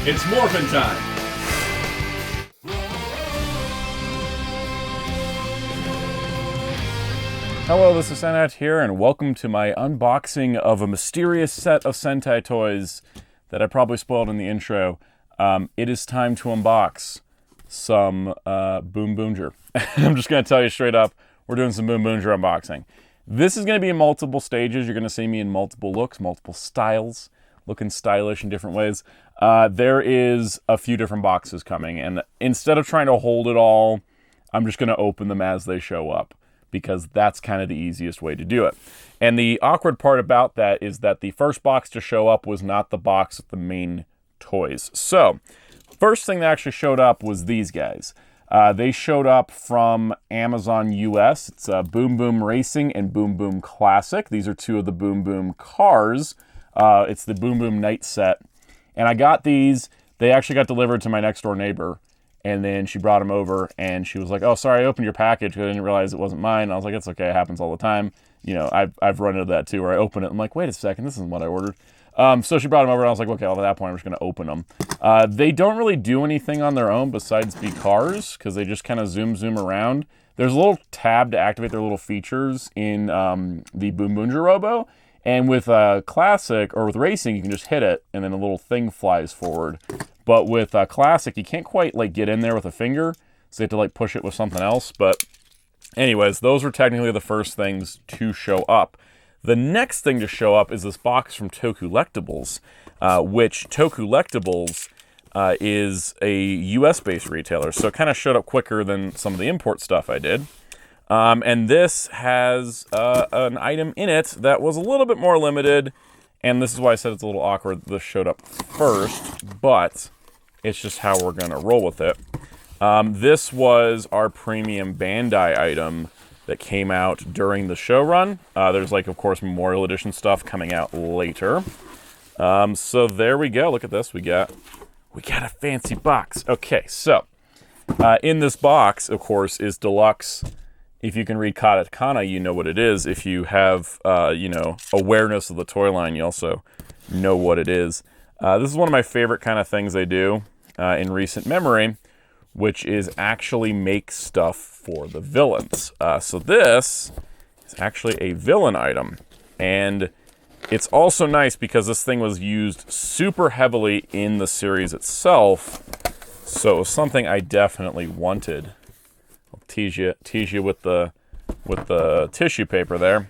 It's morphin' time! Hello, this is Soundout here, and welcome to my unboxing of a mysterious set of Sentai toys that I probably spoiled in the intro. It is time to unbox some Boonboomger. I'm just going to tell you straight up, we're doing some Boonboomger unboxing. This is going to be in multiple stages. You're going to see me in multiple looks, multiple styles, looking stylish in different ways. There is a few different boxes coming, and instead of trying to hold it all, I'm just going to open them as they show up, because that's kind of the easiest way to do it. And the awkward part about that is that the first box to show up was not the box with the main toys. So, first thing that actually showed up was these guys. They showed up from Amazon US. It's Boom Boom Racing and Boom Boom Classic. These are two of the Boom Boom cars. It's the Boom Boom Night set. And I got these. They actually got delivered to my next door neighbor. And then she brought them over and she was like, oh, sorry, I opened your package because I didn't realize it wasn't mine. And I was like, it's okay, it happens all the time. You know, I've run into that too, where I open it. I'm like, wait a second, this isn't what I ordered. So she brought them over and I was like, okay, well, at that point, I'm just going to open them. They don't really do anything on their own besides be cars, because they just kind of zoom around. There's a little tab to activate their little features in the Boonboomger Robo. And with Classic, or with Racing, you can just hit it, and then a little thing flies forward. But with Classic, you can't quite, like, get in there with a finger, so you have to, like, push it with something else. But anyways, those were technically the first things to show up. The next thing to show up is this box from Tokulectables, which Tokulectables is a US-based retailer, so it kind of showed up quicker than some of the import stuff I did. And this has an item in it that was a little bit more limited, and this is why I said it's a little awkward this showed up first, but it's just how we're going to roll with it. This was our premium Bandai item that came out during the show run. There's, like, of course, Memorial Edition stuff coming out later. So there we go. Look at this. We got a fancy box. Okay, so in this box, of course, is Deluxe. If you can read katakana, you know what it is. If you have, you know, awareness of the toy line, you also know what it is. This is one of my favorite kind of things they do in recent memory, which is actually make stuff for the villains. So this is actually a villain item. And it's also nice because this thing was used super heavily in the series itself. So it was something I definitely wanted. Tease you with the tissue paper there.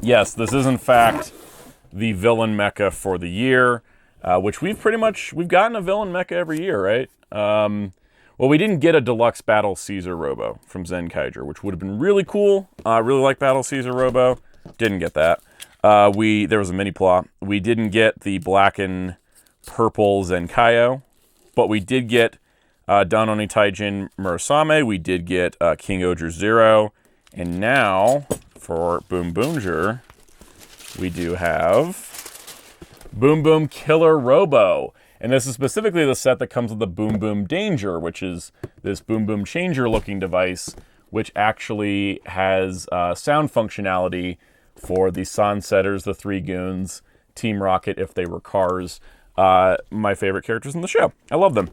Yes, this is in fact the villain mecha for the year, which we've gotten a villain mecha every year, right? Well, we didn't get a deluxe Battle Caesar Robo from Zenkaiger, which would have been really cool. I really like Battle Caesar Robo. Didn't get that. There was a mini plot. We didn't get the black and purple Zenkaio, but we did get Danoni Taijin Murasame. We did get King Oger Zero. And now, for Boonboomger, we do have Boom Boom Killer Robo. And this is specifically the set that comes with the Boom Boom Danger, which is this Boom Boom Changer looking device, which actually has sound functionality for the Sansetters, the Three Goons, Team Rocket if they were cars. My favorite characters in the show. I love them.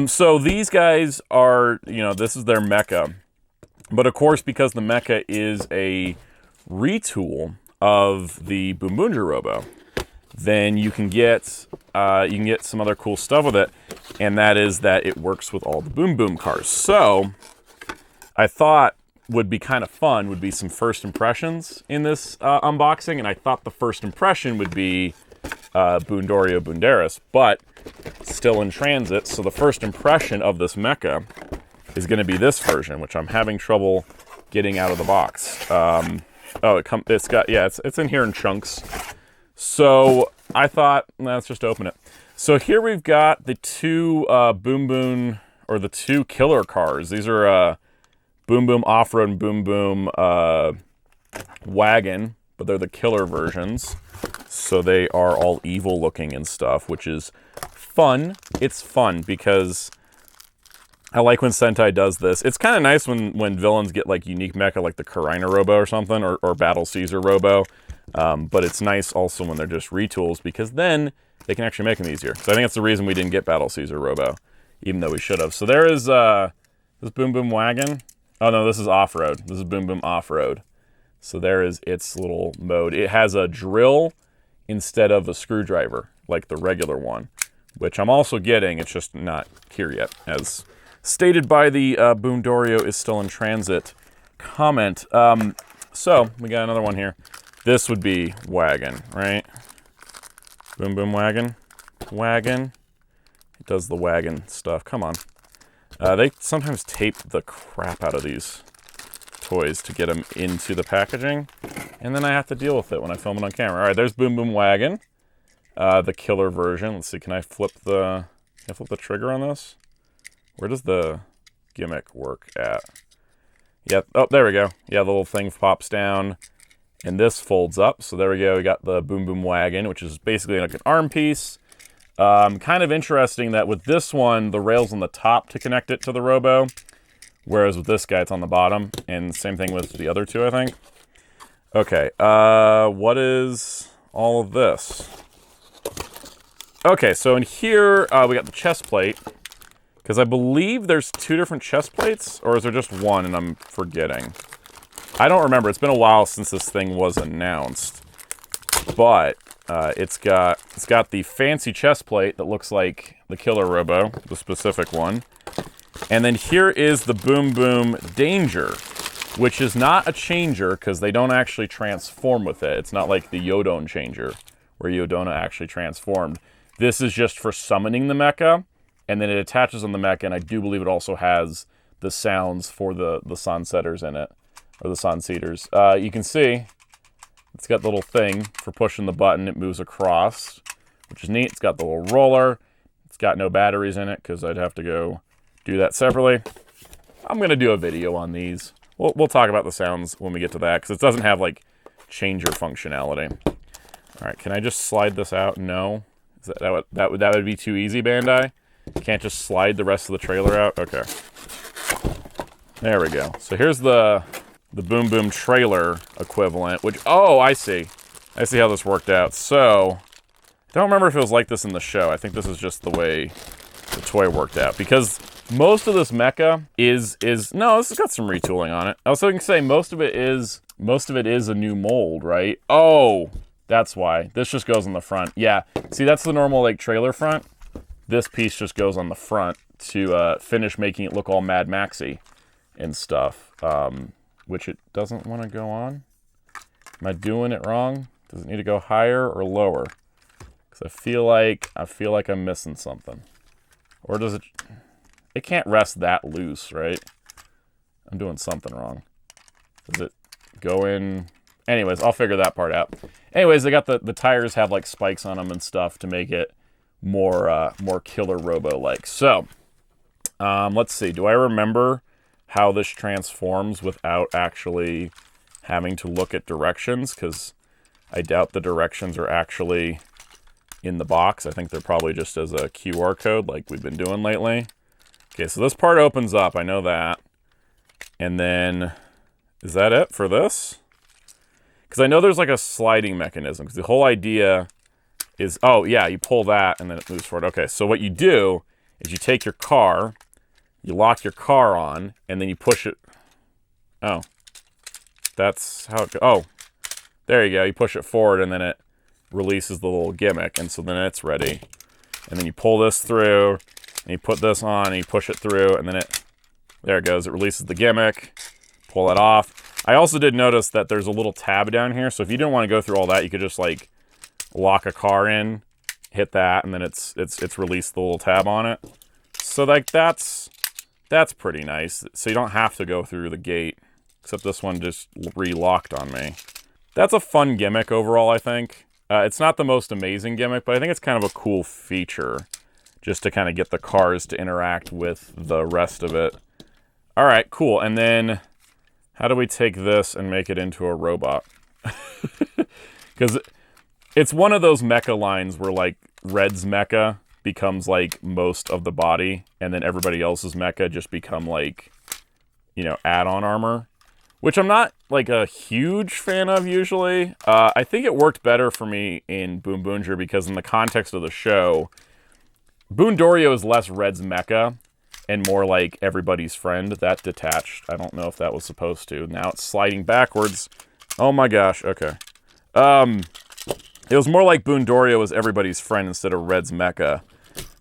So these guys are, you know, this is their mecha. But of course, because the mecha is a retool of the Boonboomger Robo, then you can get some other cool stuff with it, and that is that it works with all the Boom Boom cars. So I thought would be kind of fun would be some first impressions in this unboxing, and I thought the first impression would be Boondorio Boondaris, but still in transit. So the first impression of this mecha is going to be this version, which I'm having trouble getting out of the box. It's in here in chunks. So I thought, let's just open it. So here we've got the two the two killer cars. These are Boom Boom Off-Road and Boom Boom Wagon, but they're the killer versions. So they are all evil looking and stuff, which is fun. It's fun because I like when Sentai does this. It's kind of nice when villains get like unique mecha like the Karina Robo or something, or Battle Caesar Robo. But it's nice also when they're just retools, because then they can actually make them easier. So I think that's the reason we didn't get Battle Caesar Robo, even though we should have. So there is this Boom Boom Wagon. Oh no, this is off-road. This is Boom Boom off-road. So there is its little mode. It has a drill instead of a screwdriver, like the regular one, which I'm also getting. It's just not here yet, as stated by the Boondorio is still in transit comment. So we got another one here. This would be Wagon, right? Boom Boom Wagon. Wagon. It does the wagon stuff. Come on. They sometimes tape the crap out of these toys to get them into the packaging, and then I have to deal with it when I film it on camera. All right, there's Boom Boom Wagon, the killer version. Let's see, can I flip the trigger on this? Where does the gimmick work at? Yeah, oh, there we go. Yeah, the little thing pops down, and this folds up. So there we go. We got the Boom Boom Wagon, which is basically like an arm piece. Kind of interesting that with this one, the rail's on the top to connect it to the Robo, whereas with this guy, it's on the bottom. And same thing with the other two, I think. Okay, what is all of this? Okay, so in here, we got the chest plate. Because I believe there's two different chest plates, or is there just one and I'm forgetting? I don't remember. It's been a while since this thing was announced. But it's got the fancy chest plate that looks like the Killer Robo, the specific one. And then here is the Boom Boom Danger, which is not a changer because they don't actually transform with it. It's not like the Yodone changer, where Yodona actually transformed. This is just for summoning the mecha. And then it attaches on the mecha, and I do believe it also has the sounds for the Sunsetters in it, or the Sunseaters. You can see it's got the little thing for pushing the button. It moves across, which is neat. It's got the little roller. It's got no batteries in it because I'd have to go do that separately. I'm going to do a video on these. We'll talk about the sounds when we get to that because it doesn't have, like, changer functionality. All right, can I just slide this out? No. That would be too easy, Bandai? Can't just slide the rest of the trailer out? Okay. There we go. So here's the Boom Boom trailer equivalent, which, oh, I see. I see how this worked out. So, I don't remember if it was like this in the show. I think this is just the way the toy worked out. Because most of this mecha is no, this has got some retooling on it. I was going to say most of it is a new mold, right? Oh, that's why. This just goes on the front. Yeah. See, that's the normal, like, trailer front. This piece just goes on the front to finish making it look all Mad Maxy and stuff, which it doesn't want to go on. Am I doing it wrong? Does it need to go higher or lower? Because I feel like I'm missing something. Or does it? It can't rest that loose, right? I'm doing something wrong. Does it go in? Anyways, I'll figure that part out. Anyways, they got the tires have like spikes on them and stuff to make it more Killer Robo-like. So, let's see. Do I remember how this transforms without actually having to look at directions? Because I doubt the directions are actually in the box. I think they're probably just as a QR code like we've been doing lately. Okay, so this part opens up. I know that. And then, is that it for this? Because I know there's like a sliding mechanism. Because the whole idea is, oh yeah, you pull that and then it moves forward. Okay, so what you do is you take your car, you lock your car on, and then you push it. Oh, that's how it goes. Oh, there you go. You push it forward and then it releases the little gimmick, and so then it's ready. And then you pull this through, and you put this on, and you push it through, and then there it goes. It releases the gimmick. Pull it off. I also did notice that there's a little tab down here, so if you didn't want to go through all that, you could just like lock a car in, hit that, and then it's released the little tab on it. So like that's pretty nice. So you don't have to go through the gate, except this one just re-locked on me. That's a fun gimmick overall, I think. It's not the most amazing gimmick, but I think it's kind of a cool feature just to kind of get the cars to interact with the rest of it. All right, cool. And then how do we take this and make it into a robot? Because it's one of those mecha lines where like Red's mecha becomes like most of the body, and then everybody else's mecha just become like, you know, add-on armor. Which I'm not like a huge fan of usually. I think it worked better for me in Boonboomger because in the context of the show, Boondorio is less Red's mecha and more like everybody's friend. That detached. I don't know if that was supposed to. Now it's sliding backwards. Oh my gosh, okay. It was more like Boondorio was everybody's friend instead of Red's mecha.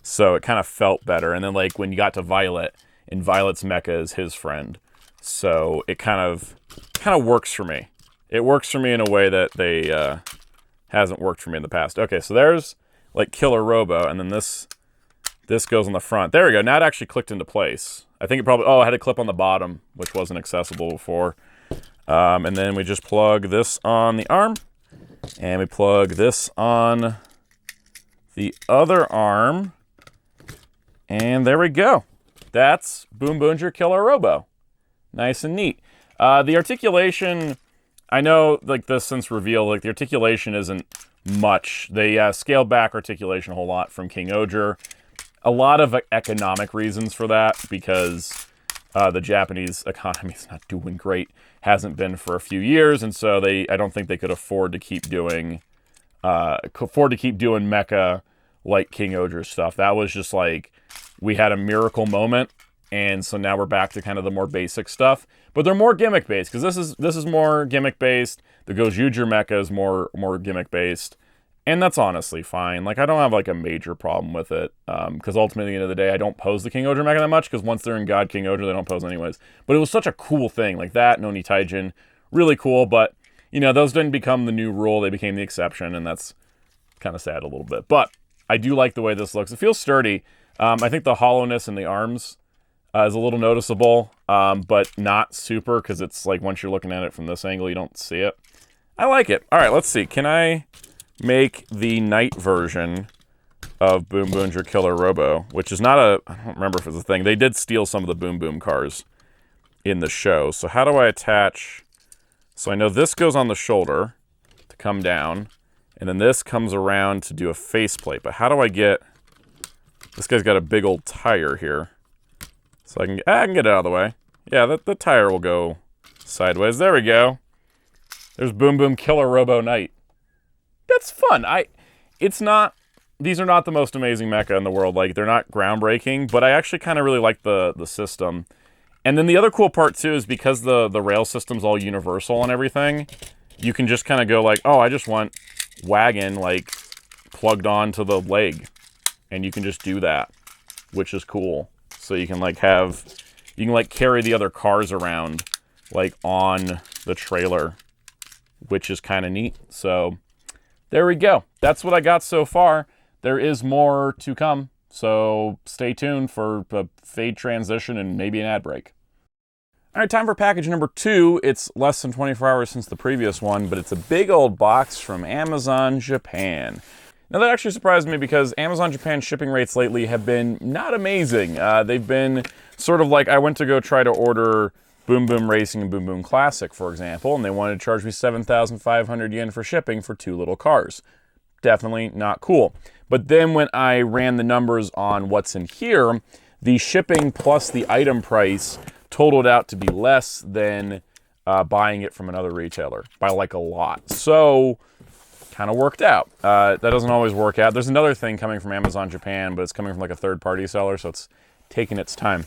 So it kind of felt better. And then like when you got to Violet, and Violet's mecha is his friend. So it kind of works for me. It works for me in a way that they hasn't worked for me in the past. Okay, so there's like Killer Robo, and then this goes on the front. There we go. Now it actually clicked into place. I think it probably... Oh, I had a clip on the bottom, which wasn't accessible before. And then we just plug this on the arm. And we plug this on the other arm. And there we go. That's Boonboomger Killer Robo. Nice and neat. The articulation... I know, like, this since reveal, like, the articulation isn't much. They scaled back articulation a whole lot from King Oger. A lot of economic reasons for that, because the Japanese economy is not doing great. Hasn't been for a few years, and so I don't think they could afford to keep doing mecha like King Oger stuff. That was just like, we had a miracle moment, and so now we're back to kind of the more basic stuff. But they're more gimmick-based, because this is more gimmick-based. The Gojujir mecha is more gimmick-based. And that's honestly fine. Like, I don't have, like, a major problem with it. Because ultimately, at the end of the day, I don't pose the King Oger mecha that much. Because once they're in God King Oger, they don't pose anyways. But it was such a cool thing. Like that, Noni Taijin. Really cool. But, you know, those didn't become the new rule. They became the exception. And that's kind of sad a little bit. But I do like the way this looks. It feels sturdy. I think the hollowness in the arms is a little noticeable. But not super. Because it's like, once you're looking at it from this angle, you don't see it. I like it. All right, let's see. Can I make the night version of Boonboomger Killer Robo, which is not I don't remember if it's a thing. They did steal some of the Boom Boom cars in the show. So how do I attach? So I know this goes on the shoulder to come down, and then this comes around to do a faceplate. But how do I get... This guy's got a big old tire here. So I can get it out of the way. Yeah, the tire will go sideways. There we go. There's Boom Boom Killer Robo Night. That's fun. These are not the most amazing mecha in the world. Like, they're not groundbreaking, but I actually kind of really like the system. And then the other cool part, too, is because the rail system's all universal and everything, you can just kind of go like, oh, I just want wagon, like, plugged onto the leg. And you can just do that, which is cool. So you can, like, carry the other cars around, like, on the trailer, which is kind of neat. So there we go. That's what I got so far. There is more to come, so stay tuned for a fade transition and maybe an ad break. All right, time for package number 2. It's less than 24 hours since the previous one, but it's a big old box from Amazon Japan. Now, that actually surprised me because Amazon Japan shipping rates lately have been not amazing. They've been sort of like, I went to go try to order Boom Boom Racing and Boom Boom Classic, for example, and they wanted to charge me 7,500 yen for shipping for 2 little cars. Definitely not cool. But then when I ran the numbers on what's in here, the shipping plus the item price totaled out to be less than buying it from another retailer by like a lot. So, kind of worked out. That doesn't always work out. There's another thing coming from Amazon Japan, but it's coming from like a third-party seller, so it's taking its time.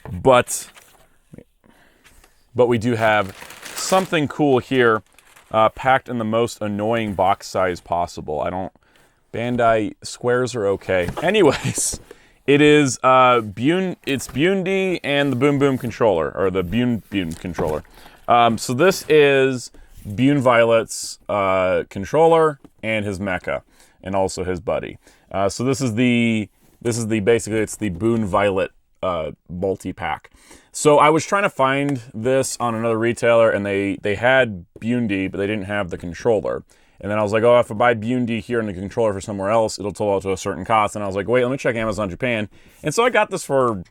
But we do have something cool here, packed in the most annoying box size possible. Bandai squares are okay. Anyways, it is it's Buundi and the Boom Boom controller, or the Boon controller. So this is Boon Violet's controller and his mecha, and also his buddy. So this is basically it's the Boon Violet multi-pack. So I was trying to find this on another retailer, and they had Buundi, but they didn't have the controller. And then I was like, oh, if I buy Buundi here and the controller for somewhere else, it'll total out to a certain cost. And I was like, wait, let me check Amazon Japan. And so I got this for,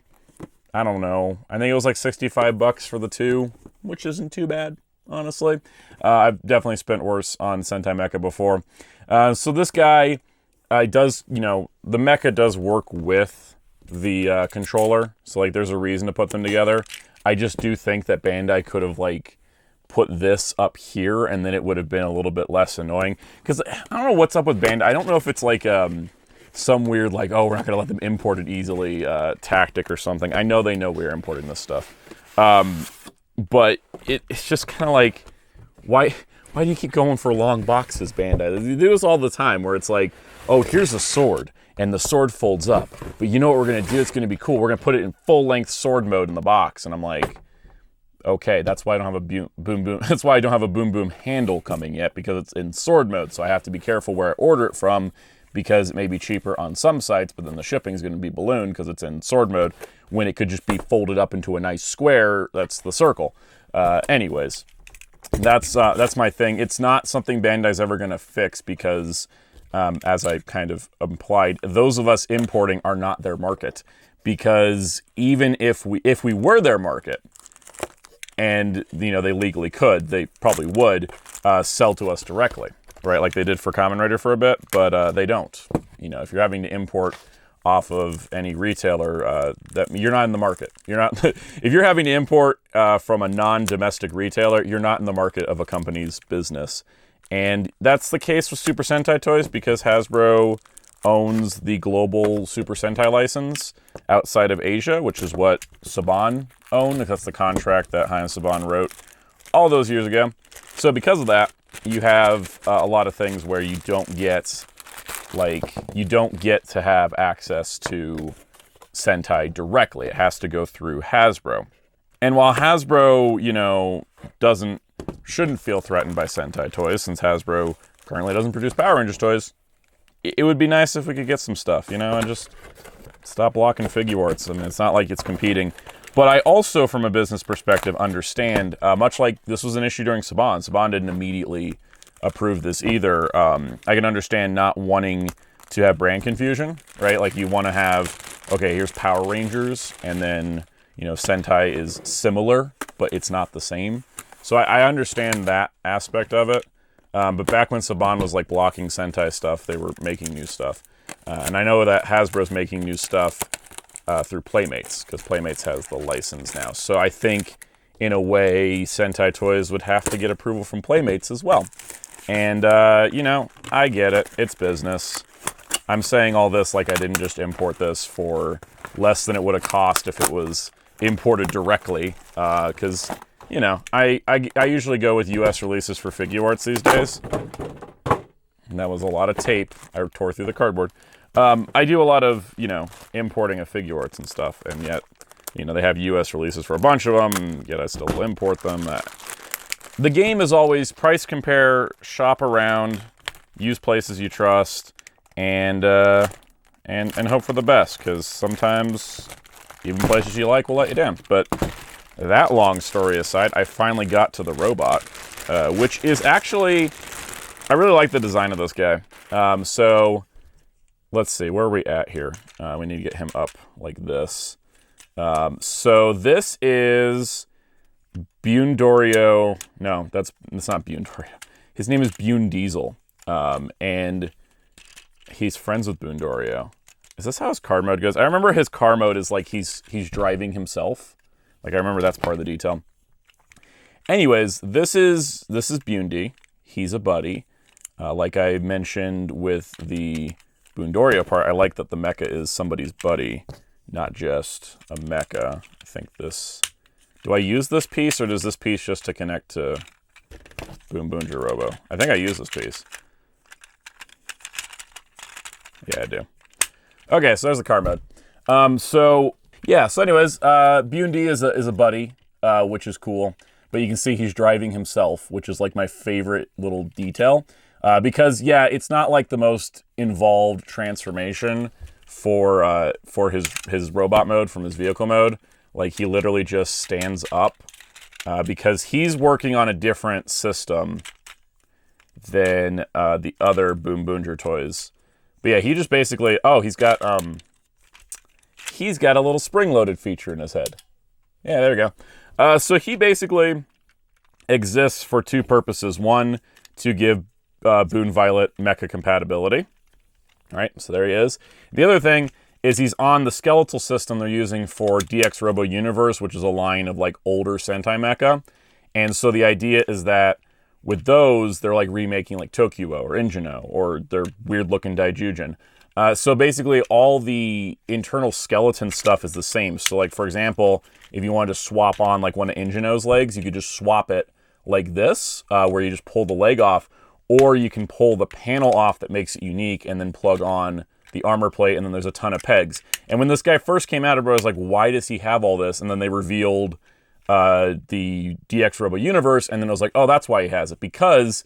I don't know, I think it was like 65 bucks for the 2, which isn't too bad, honestly. I've definitely spent worse on Sentai Mecha before. So this guy does, the mecha does work with the controller. So, like, there's a reason to put them together. I just do think that Bandai could have, like, put this up here, and then it would have been a little bit less annoying. Because I don't know what's up with Bandai. I don't know if it's like some weird, like, oh, we're not going to let them import it easily tactic or something. I know they know we're importing this stuff. But it's just kind of like, why do you keep going for long boxes, Bandai? They do this all the time, where it's like, oh, here's a sword, and the sword folds up. But you know what we're going to do? It's going to be cool. We're going to put it in full-length sword mode in the box. And I'm like, okay, that's why I don't have a boom. That's why I don't have a boom boom handle coming yet, because it's in sword mode. So I have to be careful where I order it from, because it may be cheaper on some sites, but then the shipping is going to be ballooned because it's in sword mode, when it could just be folded up into a nice square. That's the circle. Anyways, that's my thing. It's not something Bandai's ever going to fix, because as I kind of implied, those of us importing are not their market. Because even if we were their market, and you know they legally could, they probably would sell to us directly. Right, like they did for Kamen Rider for a bit, but they don't. You know, if you're having to import off of any retailer, that you're not in the market. You're not. If you're having to import from a non-domestic retailer, you're not in the market of a company's business. And that's the case with Super Sentai toys, because Hasbro owns the global Super Sentai license outside of Asia, which is what Saban owned. That's the contract that Hayao Saban wrote all those years ago. So because of that, you have a lot of things where you don't get to have access to Sentai directly. It has to go through Hasbro. And while Hasbro, you know, shouldn't feel threatened by Sentai toys, since Hasbro currently doesn't produce Power Rangers toys, it would be nice if we could get some stuff, you know, and just stop blocking Figuarts. I mean, it's not like it's competing. But I also, from a business perspective, understand, much like this was an issue during Saban. Saban didn't immediately approve this either. I can understand not wanting to have brand confusion, right? Like you want to have, okay, here's Power Rangers, and then, you know, Sentai is similar, but it's not the same. So I understand that aspect of it. But back when Saban was like blocking Sentai stuff, they were making new stuff. And I know that Hasbro's making new stuff through Playmates, because Playmates has the license now. So I think, in a way, Sentai toys would have to get approval from Playmates as well. And, you know, I get it. It's business. I'm saying all this like I didn't just import this for less than it would have cost if it was imported directly. Because, you know, I usually go with US releases for Figuarts these days. And that was a lot of tape. I tore through the cardboard. I do a lot of, you know, importing of Figuarts and stuff, and yet, you know, they have US releases for a bunch of them, and yet I still import them. The game is always price compare, shop around, use places you trust, and hope for the best, because sometimes even places you like will let you down. But that long story aside, I finally got to the robot, which is actually, I really like the design of this guy. So let's see, where are we at here? We need to get him up like this. So this is Boondorio. No, that's not Boondorio. His name is Boon Diesel, and he's friends with Boondorio. Is this how his car mode goes? I remember his car mode is like he's driving himself. Like I remember that's part of the detail. Anyways, this is Boondy. He's a buddy. Like I mentioned with the Boondorio part, I like that the mecha is somebody's buddy, not just a mecha. I think this... Do I use this piece, or does this piece just to connect to Boonboomger Robo? I think I use this piece. Yeah, I do. Okay, so there's the car mode. So anyways, Boondy is a buddy, which is cool. But you can see he's driving himself, which is like my favorite little detail. Because, yeah, it's not like the most involved transformation for his robot mode from his vehicle mode. Like, he literally just stands up because he's working on a different system than the other Boonboomger toys. But yeah, he just basically, he's got a little spring-loaded feature in his head. Yeah, there we go. So he basically exists for two purposes. One, to give Boon Violet mecha compatibility. All right, so there he is. The other thing is he's on the skeletal system they're using for DX Robo Universe, which is a line of like older Sentai mecha. And so the idea is that with those, they're like remaking like Tokuo or Injino or their weird-looking Daijujin. So basically, all the internal skeleton stuff is the same. So like, for example, if you wanted to swap on like one of Injino's legs, you could just swap it like this, where you just pull the leg off, or you can pull the panel off that makes it unique and then plug on the armor plate, and then there's a ton of pegs. And when this guy first came out, everybody was like, why does he have all this? And then they revealed the DX Robo universe, and then I was like, oh, that's why he has it. Because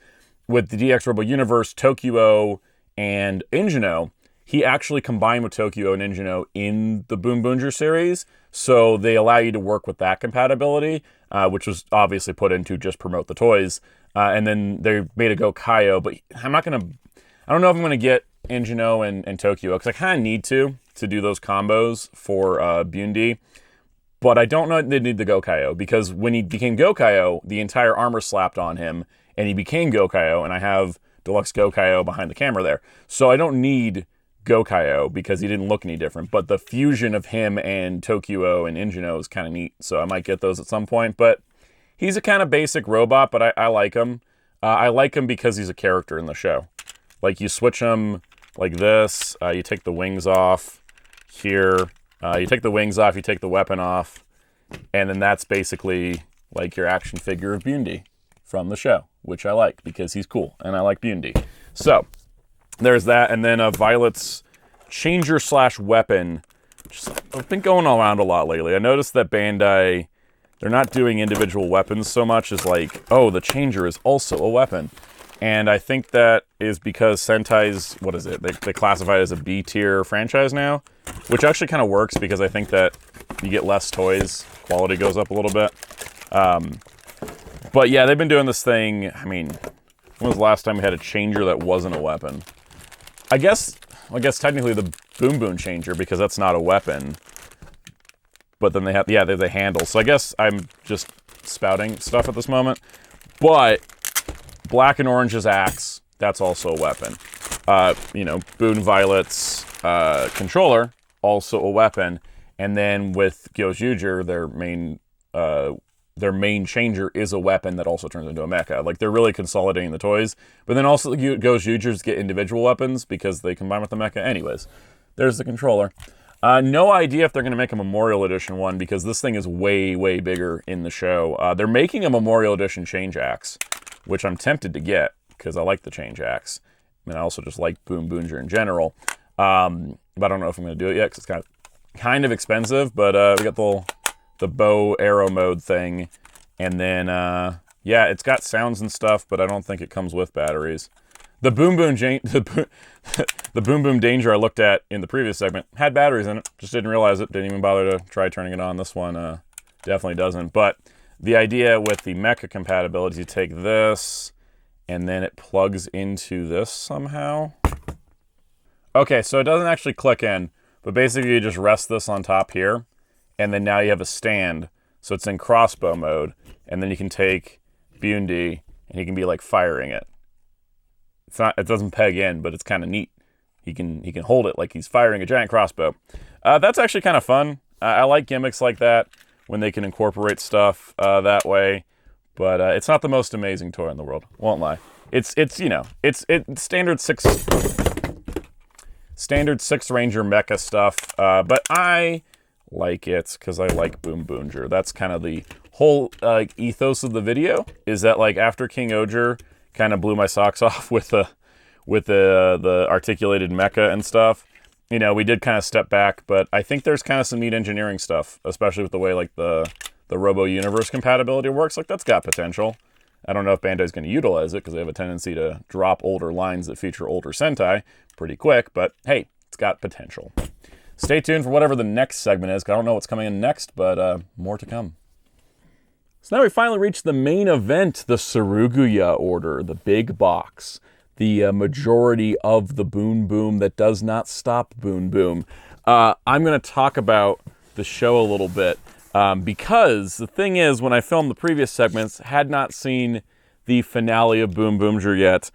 with the DX Robo universe, Tokuo and Injino, he actually combined with Tokuo and Injino in the Boonboomger series, so they allow you to work with that compatibility, which was obviously put in to just promote the toys. And then they made a Go Kaio, but I don't know if I'm gonna get Injino and Tokuo, because I kind of need to do those combos for Buundi. But I don't know if they need the Go Kaio, because when he became Go Kaio, the entire armor slapped on him, and he became Go Kaio, and I have Deluxe Go Kaio behind the camera there. So I don't need Go Kaio, because he didn't look any different. But the fusion of him and Tokuo and Injino is kind of neat, so I might get those at some point. But he's a kind of basic robot, but I like him. I like him because he's a character in the show. Like, you switch him like this, you take the wings off here, you take the wings off, you take the weapon off, and then that's basically like your action figure of Buundi from the show, which I like because he's cool, and I like Buundi. So, there's that, and then Violet's changer / weapon. I've been going around a lot lately. I noticed that Bandai, they're not doing individual weapons so much as like, oh, the changer is also a weapon. And I think that is because Sentai's, what is it? They classify it as a B tier franchise now, which actually kind of works because I think that you get less toys, quality goes up a little bit. But yeah, they've been doing this thing. I mean, when was the last time we had a changer that wasn't a weapon? I guess technically the Boom Boom changer, because that's not a weapon. But then they have the handle. So I guess I'm just spouting stuff at this moment. But Black and Orange's axe, that's also a weapon. Boon Violet's controller, also a weapon. And then with Gyojuger, their main changer is a weapon that also turns into a mecha. Like, they're really consolidating the toys. But then also the Gyojugers get individual weapons because they combine with the mecha. Anyways, there's the controller. No idea if they're going to make a Memorial Edition one, because this thing is way, way bigger in the show. They're making a Memorial Edition change axe, which I'm tempted to get because I like the change axe. And I also just like Boonboomger in general. But I don't know if I'm going to do it yet because it's kind of expensive. But we got the bow arrow mode thing. And then, yeah, it's got sounds and stuff, but I don't think it comes with batteries. The Boom Boom Danger I looked at in the previous segment had batteries in it. Just didn't realize it. Didn't even bother to try turning it on. This one definitely doesn't. But the idea with the mecha compatibility is you take this, and then it plugs into this somehow. Okay, so it doesn't actually click in, but basically you just rest this on top here, and then now you have a stand. So it's in crossbow mode, and then you can take Buundi, and he can be like firing it. It doesn't peg in, but it's kind of neat. He can hold it like he's firing a giant crossbow. That's actually kind of fun. I like gimmicks like that when they can incorporate stuff that way. But it's not the most amazing toy in the world. Won't lie. It's standard six Ranger mecha stuff. But I like it because I like Boonboomger. That's kind of the whole ethos of the video. Is that like after King Oger kind of blew my socks off with the articulated mecha and stuff, we did kind of step back, but I think there's kind of some neat engineering stuff, especially with the way like the Robo universe compatibility works. Like, that's got potential. I don't know if Bandai's going to utilize it because they have a tendency to drop older lines that feature older Sentai pretty quick, but hey, it's got potential. Stay tuned for whatever the next segment is, because I don't know what's coming in next, but more to come. So now we finally reached the main event, the Saruguya order, the big box, the majority of the Boon Boom that does not stop Boon Boom. I'm going to talk about the show a little bit, because the thing is, when I filmed the previous segments, had not seen the finale of Boonboomger yet.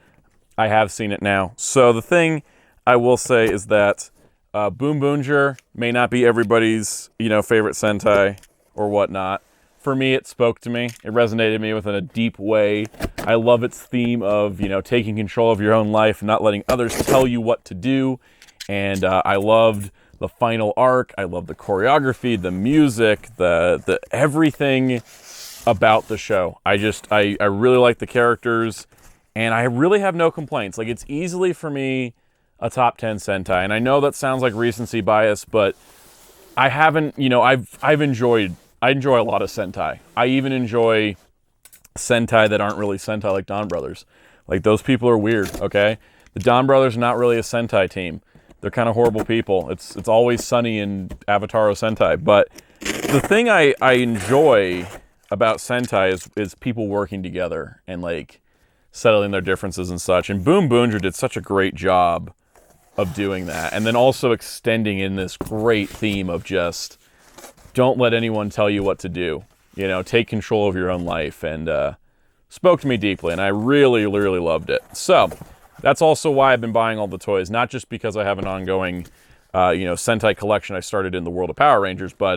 I have seen it now. So the thing I will say is that Boonboomger may not be everybody's favorite Sentai or whatnot. for me, it spoke to me. It resonated with me in a deep way. I love its theme of, you know, taking control of your own life and not letting others tell you what to do. And I loved the final arc. I loved the choreography, the music, the everything about the show. I really like the characters, and I really have no complaints. Like, it's easily for me a top 10 Sentai, and I know that sounds like recency bias, but I haven't, you know, I enjoy a lot of Sentai. I even enjoy Sentai that aren't really Sentai, like Don Brothers. Like, those people are weird, okay? The Don Brothers are not really a Sentai team. They're kind of horrible people. It's always sunny in Avataro Sentai. But the thing I enjoy about Sentai is people working together and, like, settling their differences and such. And Boonboomger did such a great job of doing that. And then also extending in this great theme of just, don't let anyone tell you what to do. You know, take control of your own life. And spoke to me deeply. And I really, really loved it. So that's also why I've been buying all the toys. Not just because I have an ongoing, you know, Sentai collection I started in the world of Power Rangers, but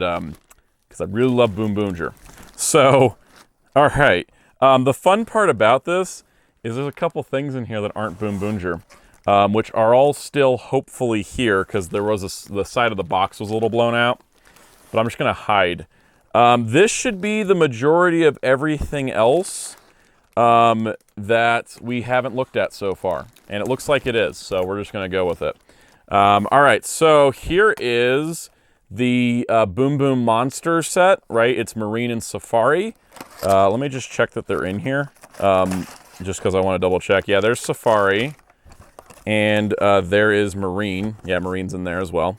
because I really love Boonboomger. So, all right. The fun part about this is there's a couple things in here that aren't Boonboomger, which are all still hopefully here, because there was the side of the box was a little blown out. But I'm just going to hide. This should be the majority of everything else that we haven't looked at so far. And it looks like it is, so we're just going to go with it. All right, so here is the Boom Boom Monster set, right? It's Marine and Safari. Let me just check that they're in here, just because I want to double check. Yeah, there's Safari, and there is Marine. Yeah, Marine's in there as well.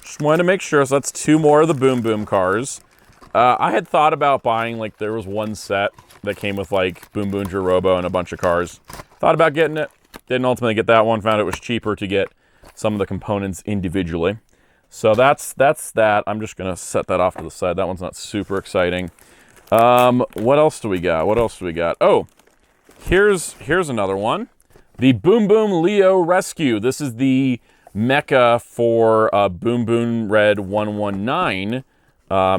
Just wanted to make sure, so that's 2 more of the Boom Boom cars. I had thought about buying, like, there was one set that came with, like, Boonboomger, Robo, and a bunch of cars. Thought about getting it. Didn't ultimately get that one. Found it was cheaper to get some of the components individually. So that's that. I'm just going to set that off to the side. That one's not super exciting. What else do we got? Oh, here's another one. The Boom Boom Leo Rescue. This is the Mecha for Boom Boom Red 119.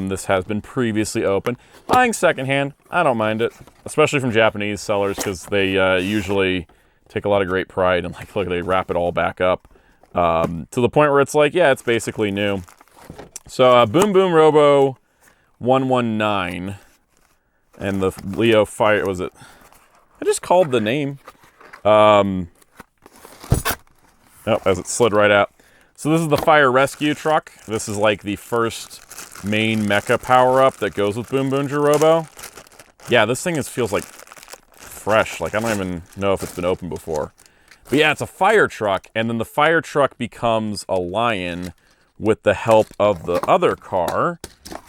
This has been previously opened. Buying secondhand, I don't mind it, especially from Japanese sellers, because they usually take a lot of great pride and, like, look, they wrap it all back up to the point where it's like, yeah, it's basically new. So Boom Boom Robo 119 and the Leo Fire, was it? I just called the name. Oh, as it slid right out. So this is the Fire Rescue truck. This is like the first main mecha power-up that goes with Boonboomger Robo. Yeah, this thing feels like fresh. Like, I don't even know if it's been opened before. But yeah, it's a fire truck, and then the fire truck becomes a lion with the help of the other car,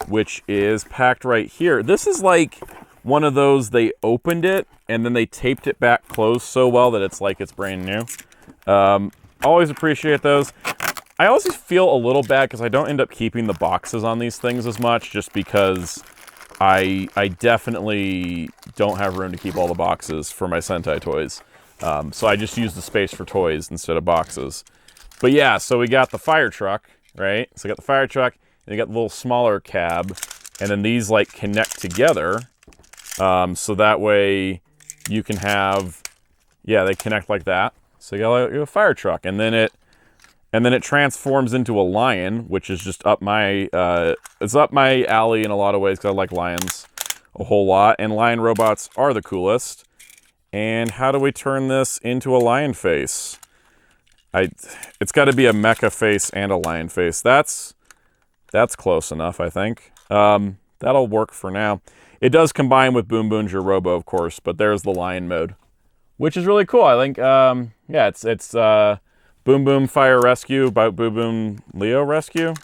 which is packed right here. This is like one of those, they opened it, and then they taped it back closed so well that it's like it's brand new. Always appreciate those. I always feel a little bad because I don't end up keeping the boxes on these things as much, just because I definitely don't have room to keep all the boxes for my Sentai toys. So I just use the space for toys instead of boxes. But yeah, so we got the fire truck, right? So we got the fire truck, and you got the little smaller cab, and then these, like, connect together. So that way you can have, yeah, they connect like that. So you got a fire truck, and then it transforms into a lion, which is just up my it's up my alley in a lot of ways, because I like lions a whole lot, and lion robots are the coolest. And how do we turn this into a lion face? It's got to be a mecha face and a lion face. That's close enough, I think. That'll work for now. It does combine with Boonboomger Robo, of course, but there's the lion mode, which is really cool. I think, yeah, it's Boom Boom Fire Rescue by Boom Boom Leo Rescue.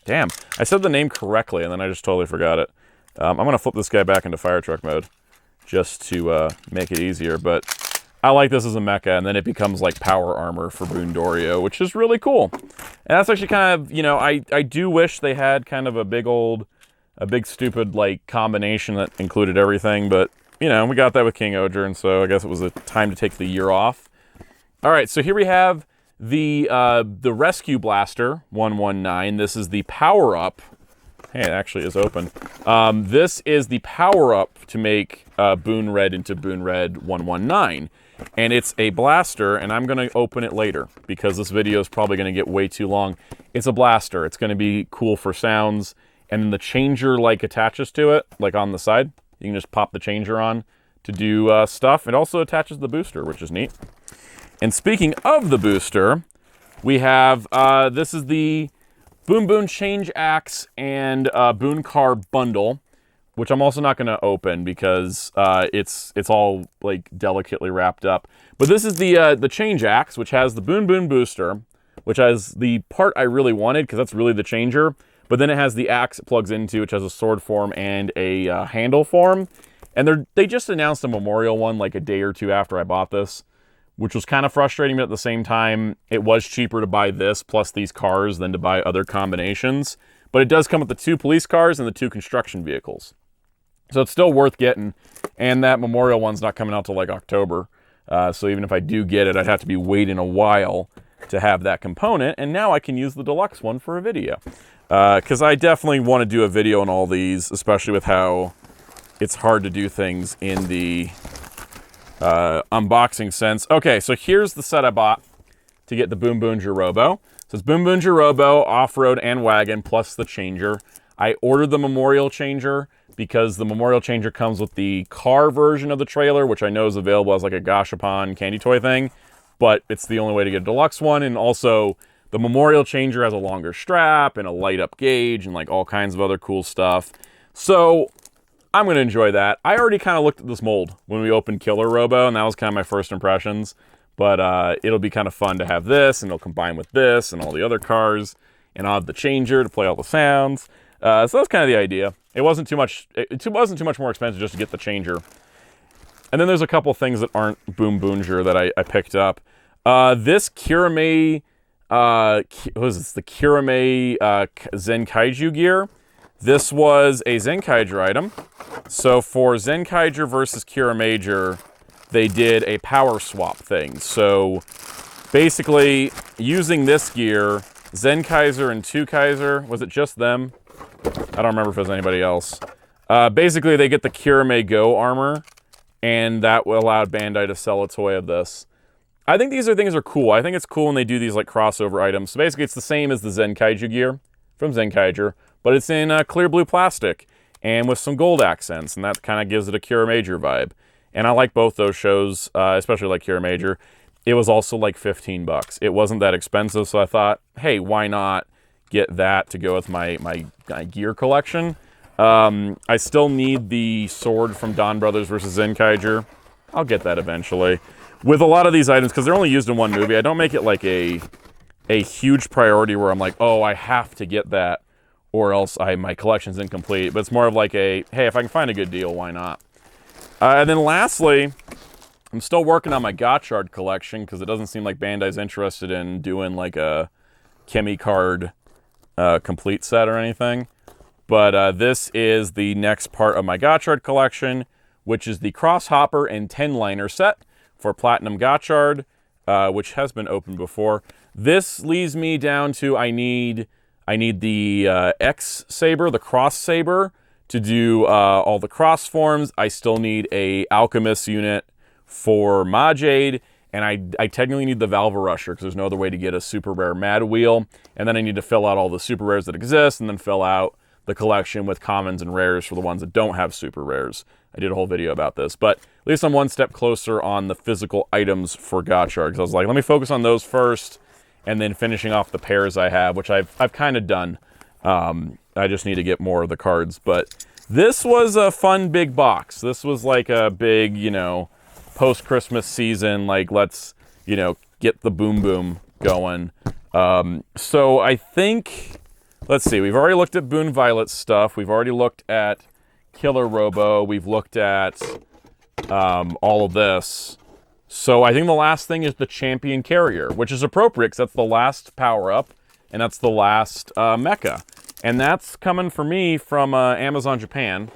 Damn, I said the name correctly, and then I just totally forgot it. I'm going to flip this guy back into fire truck mode just to make it easier, but I like this as a mecha, and then it becomes like power armor for Boondorio, which is really cool. And that's actually kind of, you know, I do wish they had kind of a big stupid, like, combination that included everything, but, you know, we got that with King Oger, and so I guess it was a time to take the year off. All right, so here we have the Rescue Blaster 119. This is the power-up. Hey, it actually is open. This is the power-up to make Boon Red into Boon Red 119. And it's a blaster, and I'm going to open it later because this video is probably going to get way too long. It's a blaster. It's going to be cool for sounds. And then the changer, like, attaches to it, like on the side. You can just pop the changer on to do stuff. It also attaches the booster, which is neat. And speaking of the booster, we have, this is the Boon Boon Change Axe and Boon Car bundle, which I'm also not going to open because it's all like delicately wrapped up. But this is the Change Axe, which has the Boon Boon booster, which has the part I really wanted because that's really the changer. But then it has the axe it plugs into, which has a sword form and a handle form. And they just announced a memorial one like a day or two after I bought this, which was kind of frustrating, but at the same time, it was cheaper to buy this plus these cars than to buy other combinations. But it does come with the 2 police cars and the 2 construction vehicles. So it's still worth getting, and that Memorial one's not coming out till like October. So even if I do get it, I'd have to be waiting a while to have that component, and now I can use the deluxe one for a video. Because I definitely want to do a video on all these, especially with how it's hard to do things in the unboxing sense. Okay, so here's the set I bought to get the Boonboomger Robo. So it's Boonboomger Robo, off-road, and wagon, plus the changer. I ordered the Memorial changer because the Memorial changer comes with the car version of the trailer, which I know is available as like a Gashapon candy toy thing, but it's the only way to get a deluxe one. And also, the Memorial changer has a longer strap and a light-up gauge and like all kinds of other cool stuff. So I'm going to enjoy that. I already kind of looked at this mold when we opened Killer Robo, and that was kind of my first impressions. But it'll be kind of fun to have this, and it'll combine with this and all the other cars, and I'll have the changer to play all the sounds. So that's kind of the idea. It wasn't too much. It wasn't too much more expensive just to get the changer. And then there's a couple things that aren't Boonboomger that I picked up. This Kirame, what is this? The Kirame Zenkaiger gear. This was a Zenkaiger item. So for Zenkaiger versus Kiramager, they did a power swap thing. So basically, using this gear, Zenkaiser and 2Kaiser, was it just them? I don't remember if it was anybody else. Basically, they get the Kirame Go armor, and that allowed Bandai to sell a toy of this. I think these things are cool. I think it's cool when they do these like crossover items. So basically, it's the same as the Zenkaiger gear from Zenkaiger, but it's in clear blue plastic and with some gold accents, and that kind of gives it a Kiramager vibe. And I like both those shows, especially like Kiramager. It was also like 15 bucks. It wasn't that expensive, so I thought, hey, why not get that to go with my gear collection? I still need the sword from Don Brothers versus Zenkaiger. I'll get that eventually. With a lot of these items, because they're only used in one movie, I don't make it like a huge priority where I'm like, oh, I have to get that, or else my collection's incomplete. But it's more of like hey, if I can find a good deal, why not? And then lastly, I'm still working on my Gotchard collection because it doesn't seem like Bandai's interested in doing like a Chemi card complete set or anything. But this is the next part of my Gotchard collection, which is the Crosshopper and 10-liner set for Platinum Gotchard, which has been opened before. This leads me down to I need the X Saber, the Cross Saber, to do all the cross forms. I still need a Alchemist unit for Majade, and I technically need the Valvarusher because there's no other way to get a super rare Mad Wheel. And then I need to fill out all the super rares that exist, and then fill out the collection with commons and rares for the ones that don't have super rares. I did a whole video about this, but at least I'm one step closer on the physical items for Gotchard, because I was like, let me focus on those first, and then finishing off the pairs I have, which I've kind of done. I just need to get more of the cards. But this was a fun big box. This was like a big, post-Christmas season, like let's, get the boom boom going. So I think, let's see, we've already looked at Boon Violet stuff. We've already looked at Killer Robo. We've looked at all of this. So I think the last thing is the Champion Carrier, which is appropriate because that's the last power-up, and that's the last Mecha. And that's coming for me from Amazon Japan,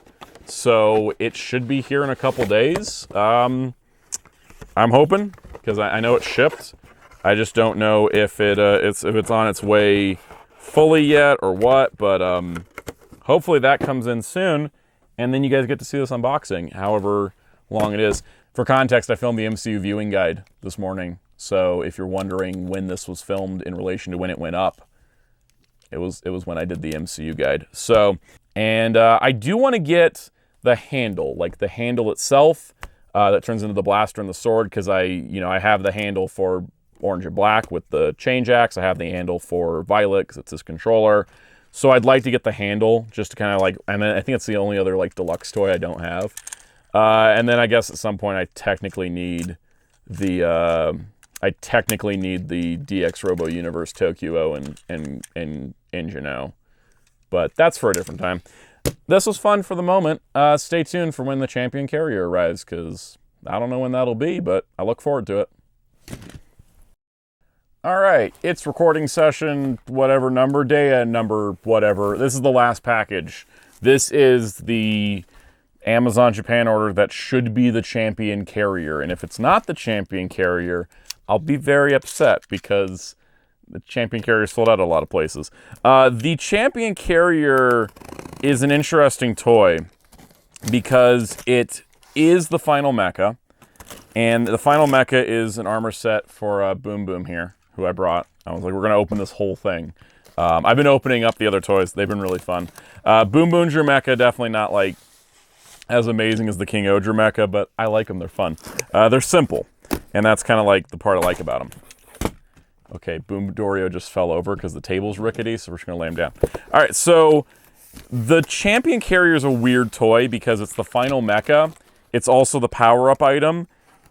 so it should be here in a couple days. I'm hoping, because I know it's shipped. I just don't know if it's on its way fully yet or what, but hopefully that comes in soon, and then you guys get to see this unboxing, however long it is. For context, I filmed the MCU viewing guide this morning, so if you're wondering when this was filmed in relation to when it went up, it was when I did the MCU guide. So, and I do want to get the handle, like the handle itself, that turns into the blaster and the sword, because I have the handle for orange and black with the change axe. I have the handle for Violet because it's this controller. So I'd like to get the handle just to kind of like, and then I think it's the only other like deluxe toy I don't have. And then I guess at some point I technically need the DX Robo Universe Tokyo and Ingenuo. But that's for a different time. This was fun for the moment. Stay tuned for when the champion carrier arrives, because I don't know when that'll be, but I look forward to it. All right, it's recording session, whatever number, day number, whatever. This is the last package. This is the Amazon Japan order that should be the champion carrier. And if it's not the champion carrier, I'll be very upset because the champion carrier is sold out at a lot of places. The champion carrier is an interesting toy because it is the final mecha. And the final mecha is an armor set for Boom Boom here, who I brought. I was like, we're going to open this whole thing. I've been opening up the other toys. They've been really fun. Boonboomger mecha, definitely not like as amazing as the King Oger mecha, but I like them. They're fun. They're simple, and that's kind of like the part I like about them. Okay, Boom Dorio just fell over because the table's rickety, so we're just going to lay him down. All right, so the champion carrier is a weird toy because it's the final mecha. It's also the power-up item,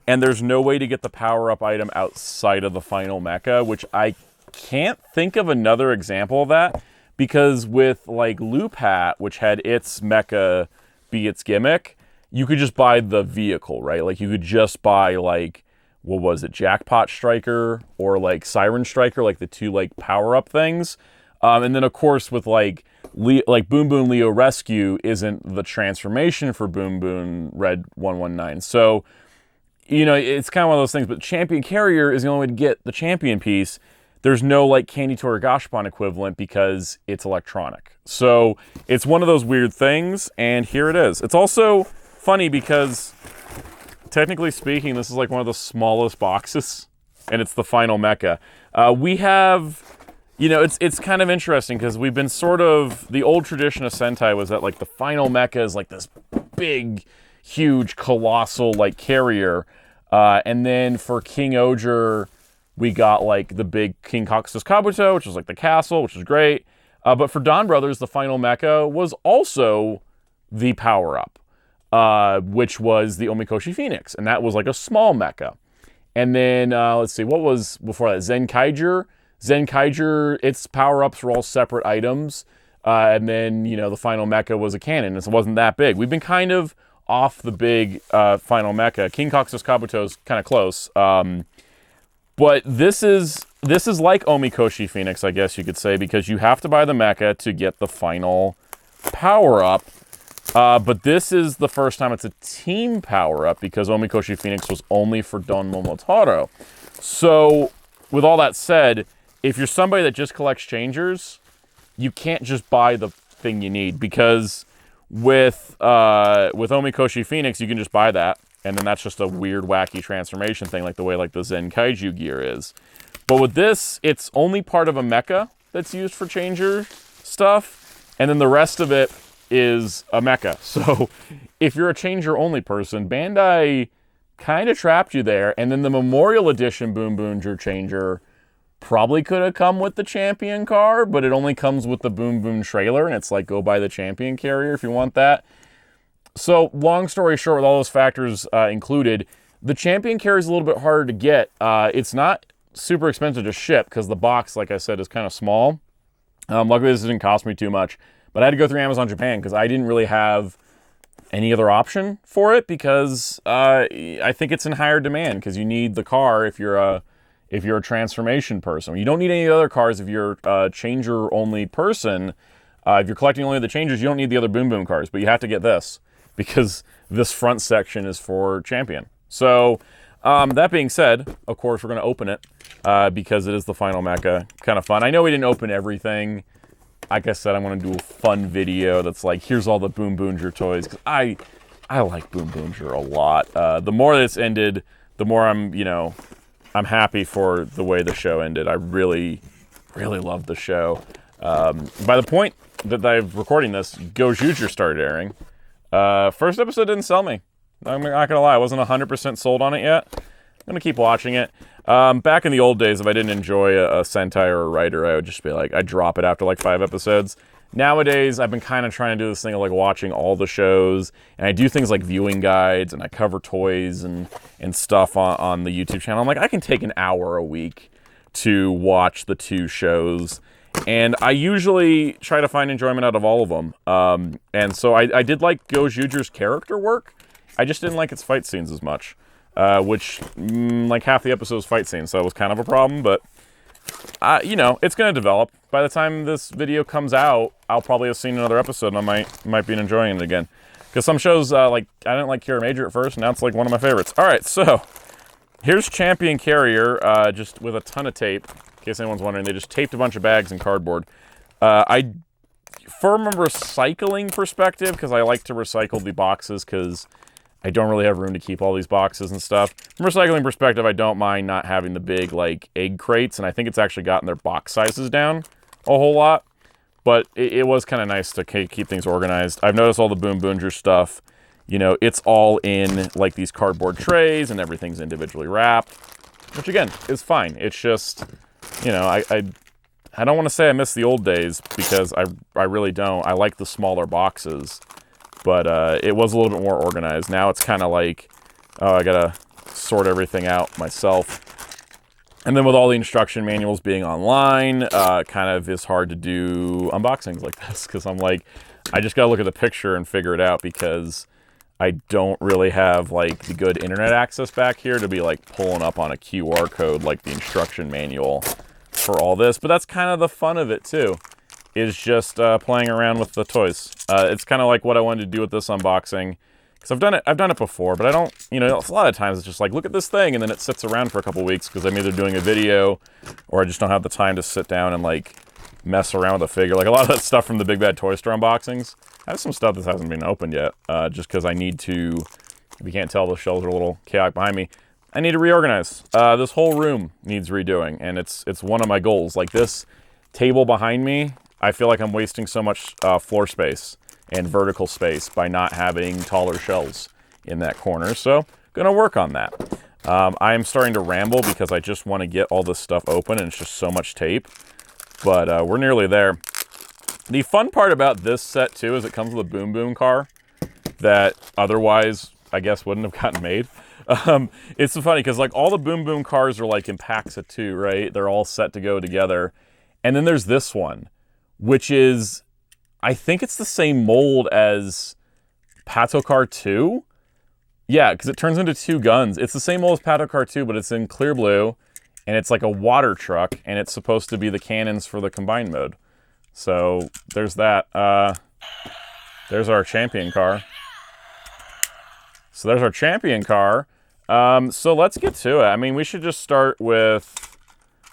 and there's no way to get the power-up item outside of the final mecha, which I can't think of another example of that, because with, like, Loop Hat, which had its mecha be its gimmick, you could just buy the vehicle, right? Like, you could just buy, like, what was it, Jackpot Striker or, like, Siren Striker, like, the two, like, power-up things. And then, of course, with, like Boom Boom Leo Rescue isn't the transformation for Boom Boom Red 119. So, you know, it's kind of one of those things, but champion carrier is the only way to get the champion piece. There's no like Candy Tori Gashapon equivalent because it's electronic. So it's one of those weird things, and here it is. It's also funny because, technically speaking, this is like one of the smallest boxes, and it's the final mecha. We have, you know, it's kind of interesting because we've been sort of, the old tradition of Sentai was that like the final mecha is like this big, huge, colossal like carrier. And then for King Oger, we got like the big King Caucasus Kabuto, which was like the castle, which is great. But for Don Brothers, the final mecha was also the power-up, which was the Omikoshi Phoenix. And that was like a small mecha. And then, let's see, what was before that? Zenkaiger. Zenkaiger, its power-ups were all separate items. And then, you know, the final mecha was a cannon. It wasn't that big. We've been kind of off the big final mecha. King Caucasus Kabuto is kind of close. But this is like Omikoshi Phoenix, I guess you could say, because you have to buy the mecha to get the final power-up. But this is the first time it's a team power-up because Omikoshi Phoenix was only for Don Momotaro. So, with all that said, if you're somebody that just collects changers, you can't just buy the thing you need, because with Omikoshi Phoenix, you can just buy that, and then that's just a weird, wacky transformation thing, like the way like the Zen Kaiju gear is. But with this, it's only part of a mecha that's used for changer stuff, and then the rest of it is a mecha. So if you're a changer-only person, Bandai kind of trapped you there, and then the Memorial Edition Boonboomger changer probably could have come with the champion car, but it only comes with the Boom Boom trailer, and it's like, go buy the champion carrier if you want that. So, long story short, with all those factors included, the champion carrier is a little bit harder to get. It's not super expensive to ship, because the box, like I said, is kind of small. Luckily, this didn't cost me too much, but I had to go through Amazon Japan, because I didn't really have any other option for it, because I think it's in higher demand, because you need the car if you're a transformation person. You don't need any other cars if you're a changer-only person. If you're collecting only the changers, you don't need the other Boom Boom cars, but you have to get this, because this front section is for champion. So, that being said, of course, we're going to open it, because it is the final mecha. Kind of fun. I know we didn't open everything like I said, I'm going to do a fun video that's like, here's all the Boonboomger toys. Because I like Boonboomger a lot. The more this ended, the more I'm happy for the way the show ended. I really, really love the show. By the point that I'm recording this, Gojuger started airing. First episode didn't sell me. I'm not gonna lie, I wasn't 100% sold on it yet. I'm gonna keep watching it. Back in the old days, if I didn't enjoy a Sentai or a writer, I would just be like, I'd drop it after like 5 episodes. Nowadays, I've been kind of trying to do this thing of like watching all the shows, and I do things like viewing guides, and I cover toys and stuff on the YouTube channel. I'm like, I can take an hour a week to watch the 2 shows, and I usually try to find enjoyment out of all of them. And so I did like Gojuger's character work. I just didn't like its fight scenes as much, which like half the episode was fight scenes, so it was kind of a problem, but it's going to develop. By the time this video comes out, I'll probably have seen another episode, and I might be enjoying it again. Because some shows, like, I didn't like Kira Major at first, and now it's like one of my favorites. Alright, so, here's Champion Carrier, just with a ton of tape. In case anyone's wondering, they just taped a bunch of bags and cardboard. From a recycling perspective, because I like to recycle the boxes, because I don't really have room to keep all these boxes and stuff. From a recycling perspective, I don't mind not having the big, like, egg crates, and I think it's actually gotten their box sizes down a whole lot. But it was kind of nice to keep things organized. I've noticed all the Boonboomger stuff, it's all in, like, these cardboard trays, and everything's individually wrapped. Which, again, is fine. It's just, I don't want to say I miss the old days, because I really don't. I like the smaller boxes. But it was a little bit more organized. Now it's kind of like, oh, I gotta sort everything out myself. And then with all the instruction manuals being online, kind of is hard to do unboxings like this. Because I'm like, I just gotta look at the picture and figure it out, because I don't really have like the good internet access back here to be like pulling up on a QR code like the instruction manual for all this. But that's kind of the fun of it too. Is just playing around with the toys. It's kind of like what I wanted to do with this unboxing, because I've done it before, but I don't, a lot of times it's just like, look at this thing, and then it sits around for a couple weeks because I'm either doing a video or I just don't have the time to sit down and like mess around with a figure. Like a lot of that stuff from the Big Bad Toy Store unboxings, I have some stuff that hasn't been opened yet, just because I need to, if you can't tell, the shelves are a little chaotic behind me. I need to reorganize. This whole room needs redoing, and it's one of my goals. Like this table behind me, I feel like I'm wasting so much floor space and vertical space by not having taller shelves in that corner. So, gonna work on that. I am starting to ramble because I just want to get all this stuff open, and it's just so much tape. But we're nearly there. The fun part about this set, too, is it comes with a Boom Boom car that otherwise, I guess, wouldn't have gotten made. It's so funny because, like, all the Boom Boom cars are, like, in packs of 2, right? They're all set to go together. And then there's this one, which is, I think it's the same mold as Patocar 2. Yeah, because it turns into 2 guns. It's the same mold as Patocar 2, but it's in clear blue, and it's like a water truck, and it's supposed to be the cannons for the combined mode. So, there's that. There's our champion car. So there's our champion car. So let's get to it. I mean, we should just start with,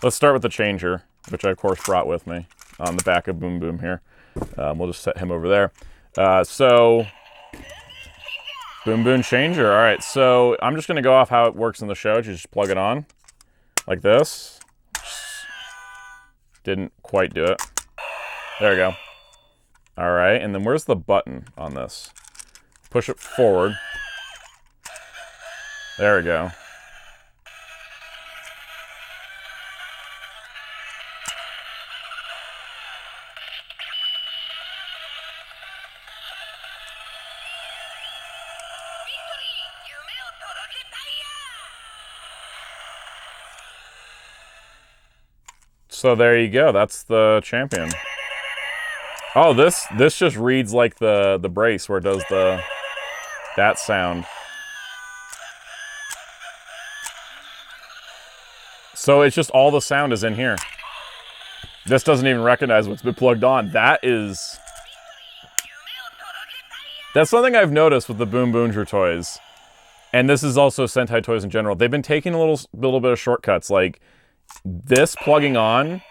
let's start with the changer, which I, of course, brought with me on the back of Boom Boom here. We'll just set him over there. So, Boom Boom changer. All right, so I'm just going to go off how it works in the show. You just plug it on like this. Didn't quite do it. There we go. All right, and then where's the button on this? Push it forward. There we go. So there you go. That's the champion. Oh, this just reads like the brace where it does that sound. So it's just all the sound is in here. This doesn't even recognize what's been plugged on. That's something I've noticed with the Boonboomger toys. And this is also Sentai toys in general. They've been taking a little bit of shortcuts. Like, this plugging on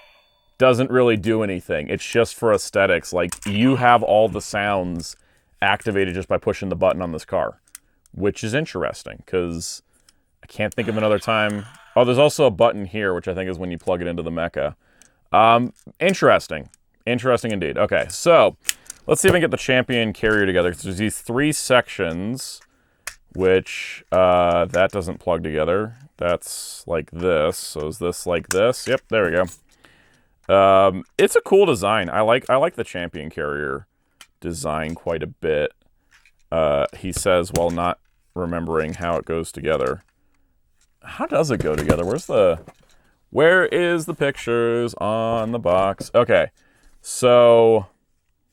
doesn't really do anything. It's just for aesthetics. Like, you have all the sounds activated just by pushing the button on this car, which is interesting, because I can't think of another time. Oh, there's also a button here, which I think is when you plug it into the Mecha. Interesting. Interesting indeed. Okay, so let's see if I can get the champion carrier together. There's these 3 sections, which that doesn't plug together. That's like this. So is this like this? Yep, there we go. It's a cool design. I like the champion carrier design quite a bit. He says while not remembering how it goes together. How does it go together? Where is the pictures on the box? Okay, so,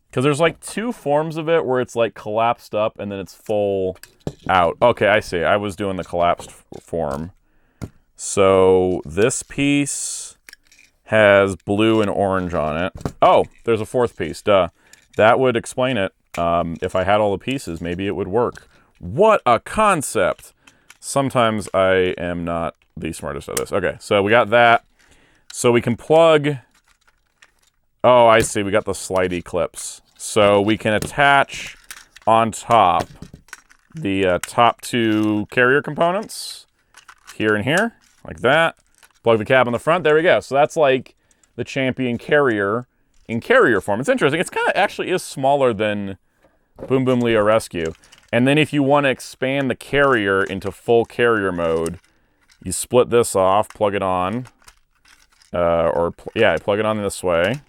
because there's like 2 forms of it where it's like collapsed up and then it's full out. Okay, I see. I was doing the collapsed form. So this piece has blue and orange on it. Oh, there's a 4th piece. Duh. That would explain it. If I had all the pieces, maybe it would work. What a concept! Sometimes I am not the smartest at this. Okay, so we got that. So we can plug... Oh, I see. We got the slidey clips. So we can attach on top the top 2 carrier components. Here and here, like that. Plug the cab on the front. There we go. So that's like the champion carrier in carrier form. It's interesting. It's kind of actually is smaller than Boom Boom Leo Rescue. And then if you want to expand the carrier into full carrier mode, you split this off, plug it on, plug it on this way,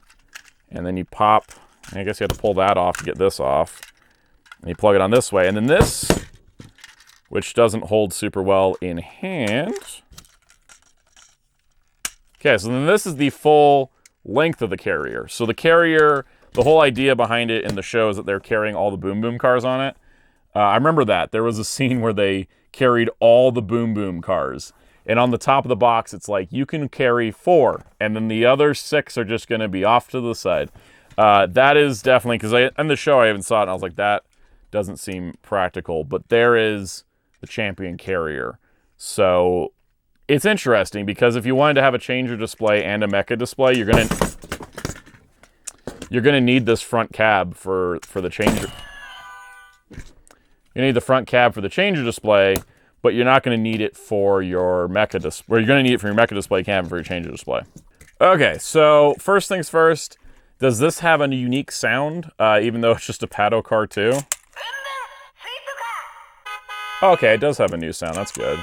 and then you pop, I guess you have to pull that off to get this off, and you plug it on this way, and then this, which doesn't hold super well in hand. Okay, so then this is the full length of the carrier. So the carrier, the whole idea behind it in the show is that they're carrying all the Boom Boom cars on it. I remember that. There was a scene where they carried all the Boom Boom cars. And on the top of the box, it's like, you can carry 4. And then the other 6 are just going to be off to the side. That is definitely, because in the show I even saw it, and I was like, that doesn't seem practical. But there is the champion carrier. So it's interesting, because if you wanted to have a changer display and a mecha display, you're gonna need this front cab for the changer. You need the front cab for the changer display, but you're not going to need it for your mecha display. You're going to need it for your mecha display, you can't have it for your changer display. Okay, so first things first, does this have a unique sound, even though it's just a Paddle car too? Okay, it does have a new sound, that's good.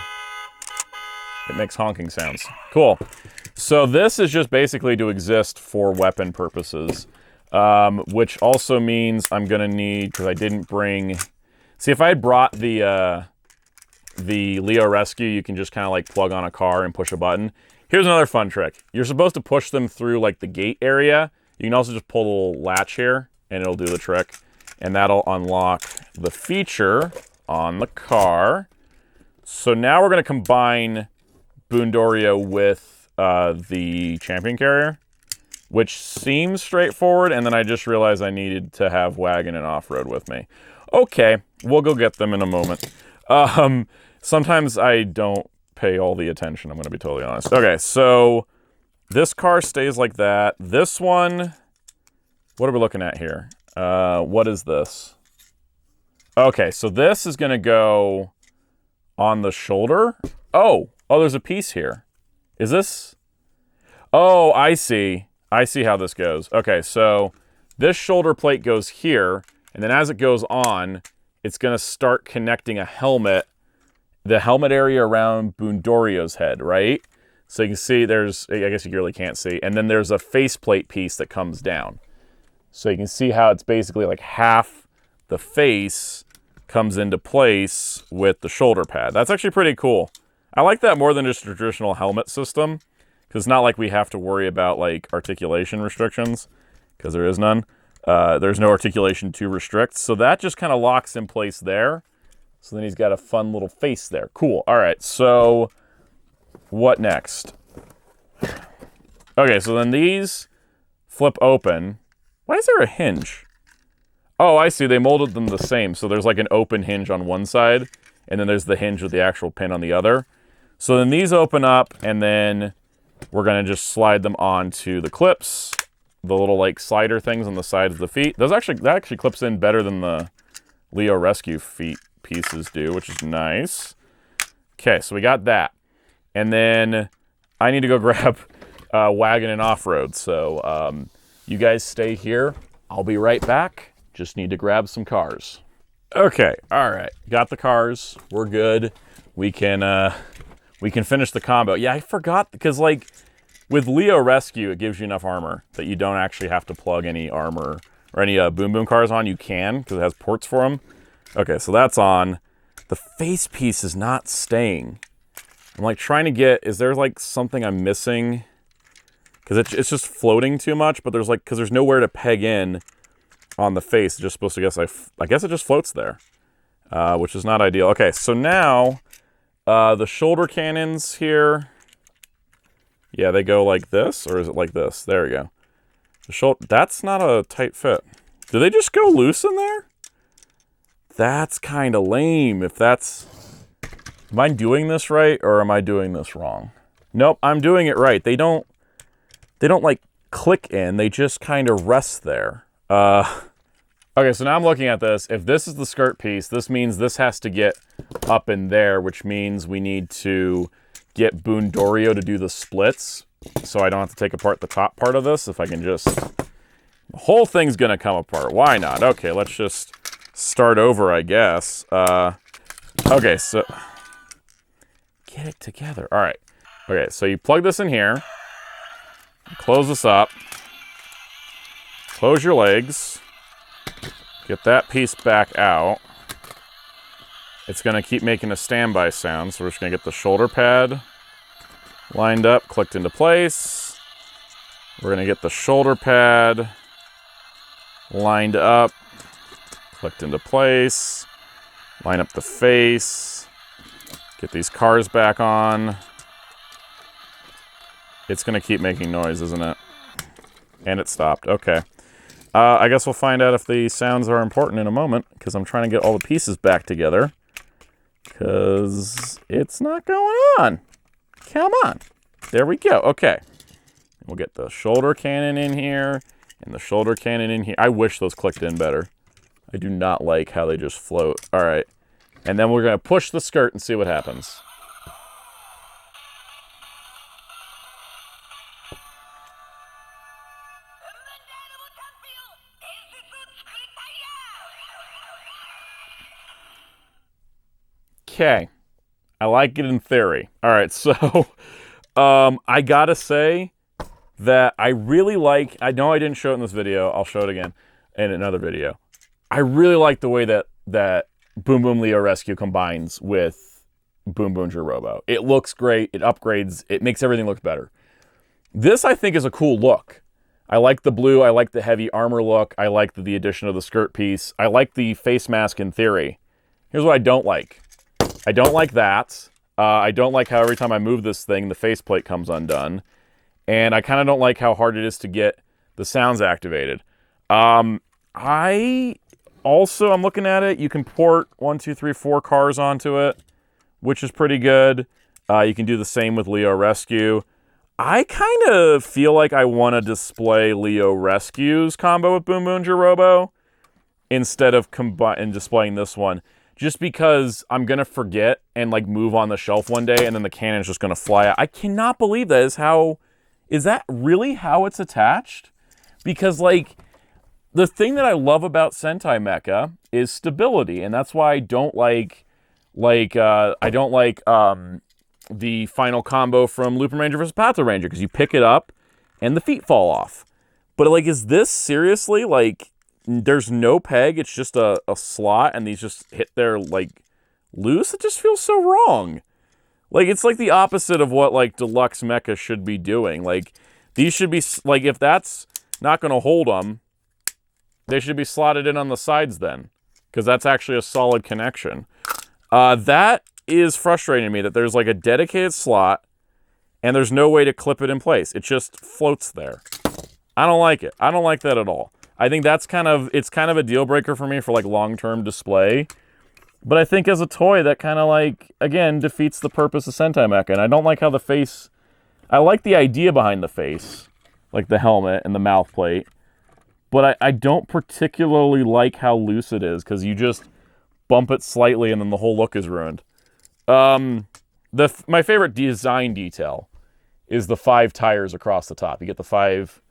It makes honking sounds. Cool. So this is just basically to exist for weapon purposes, which also means I'm going to need, because I didn't bring... See, if I had brought the Leo Rescue, you can just kind of like plug on a car and push a button. Here's another fun trick. You're supposed to push them through like the gate area. You can also just pull the little latch here and it'll do the trick. And that'll unlock the feature on the car. So now we're going to combine Boondorio with the champion carrier, which seems straightforward. And then I just realized I needed to have wagon and off-road with me. Okay, we'll go get them in a moment. Sometimes I don't pay all the attention, I'm going to be totally honest. Okay, so this car stays like that. This one, what are we looking at here? What is this? Okay, so this is going to go on the shoulder. Oh, there's a piece here. Is this? Oh, I see. I see how this goes. Okay, so this shoulder plate goes here. And then as it goes on, it's going to start connecting a helmet, the helmet area around Boondorio's head, right? So you can see there's, I guess you really can't see, and then there's a faceplate piece that comes down. So you can see how it's basically like half the face comes into place with the shoulder pad. That's actually pretty cool. I like that more than just a traditional helmet system, because it's not like we have to worry about like articulation restrictions, because there is none. There's no articulation to restrict, so that just kind of locks in place there. So then he's got a fun little face there. Cool. All right, so what next? Okay, so then these flip open. Why is there a hinge? Oh, I see. They molded them the same. So there's like an open hinge on one side, and then there's the hinge with the actual pin on the other. So then these open up, and then we're going to just slide them onto the clips, the little like slider things on the sides of the feet. That actually clips in better than the Leo Rescue feet pieces do, which is nice. Okay, so we got that. And then I need to go grab Wagon and Off-Road. So you guys stay here. I'll be right back. Just need to grab some cars. Okay, all right. Got the cars. We're good. We can finish the combo. Yeah, I forgot because like with Leo Rescue, it gives you enough armor that you don't actually have to plug any armor or any Boom Boom cars on. You can because it has ports for them. Okay, so that's on. The face piece is not staying. I'm like trying to get, is there like something I'm missing? Because it's just floating too much, but there's like, because there's nowhere to peg in on the face. It's just supposed to, I guess it just floats there, which is not ideal. Okay, so now the shoulder cannons here, yeah, they go like this, or is it like this? There we go. That's not a tight fit. Do they just go loose in there? That's kind of lame. If that's... Am I doing this right, or am I doing this wrong? Nope, I'm doing it right. They don't like click in. They just kind of rest there. Okay, so now I'm looking at this. If this is the skirt piece, this means this has to get up in there, which means we need to get Boondorio to do the splits, so I don't have to take apart the top part of this. If I can just... The whole thing's gonna come apart. Why not? Okay, let's just start over, I guess. Okay, so... Get it together. All right. Okay, so you plug this in here. Close this up. Close your legs. Get that piece back out. It's going to keep making a standby sound, so we're just going to get the shoulder pad lined up, clicked into place. We're going to get the shoulder pad lined up, clicked into place. Line up the face. Get these cars back on. It's going to keep making noise, isn't it? And it stopped. Okay. I guess we'll find out if the sounds are important in a moment, because I'm trying to get all the pieces back together. Because it's not going on. Come on. There we go. Okay. We'll get the shoulder cannon in here, and the shoulder cannon in here. I wish those clicked in better. I do not like how they just float. All right. And then we're going to push the skirt and see what happens. Okay. I like it in theory. All right, so I got to say that I really like... I know I didn't show it in this video. I'll show it again in another video. I really like the way that Boom Boom Leo Rescue combines with Boonboomger Robo. It looks great. It upgrades. It makes everything look better. This, I think, is a cool look. I like the blue. I like the heavy armor look. I like the addition of the skirt piece. I like the face mask in theory. Here's what I don't like. I don't like that. I don't like how every time I move this thing, the faceplate comes undone. And I kind of don't like how hard it is to get the sounds activated. Also, I'm looking at it, you can port 1, 2, 3, 4 cars onto it, which is pretty good. You can do the same with Leo Rescue. I kind of feel like I want to display Leo Rescue's combo with Boonboomger Robo instead of displaying this one. Just because I'm going to forget and like move on the shelf one day and then the cannon's just going to fly out. I cannot believe that is that really how it's attached? Because like... The thing that I love about Sentai Mecha is stability, and that's why I don't like the final combo from Lupin Ranger vs. Patho Ranger, because you pick it up and the feet fall off. But like, is this seriously like? There's no peg; it's just a slot, and these just hit there like loose. It just feels so wrong. Like it's like the opposite of what like Deluxe Mecha should be doing. Like these should be like if that's not going to hold them. They should be slotted in on the sides then, because that's actually a solid connection. That is frustrating to me, that there's like a dedicated slot, and there's no way to clip it in place. It just floats there. I don't like it. I don't like that at all. I think it's kind of a deal breaker for me for like long-term display. But I think as a toy, that kind of like, again, defeats the purpose of Sentai Mecha. And I don't like how the face... I like the idea behind the face, like the helmet and the mouth plate, but I don't particularly like how loose it is, because you just bump it slightly and then the whole look is ruined. My favorite design detail is the 5 tires across the top. You get the 5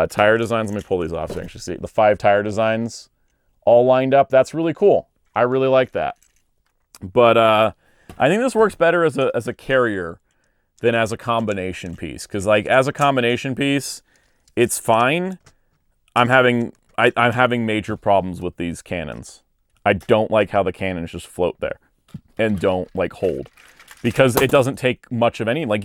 tire designs. Let me pull these off so you can actually see. The 5 tire designs all lined up. That's really cool. I really like that. But I think this works better as a carrier than as a combination piece. Because like as a combination piece, it's fine. I'm having major problems with these cannons. I don't like how the cannons just float there and don't like hold, because it doesn't take much of any. Like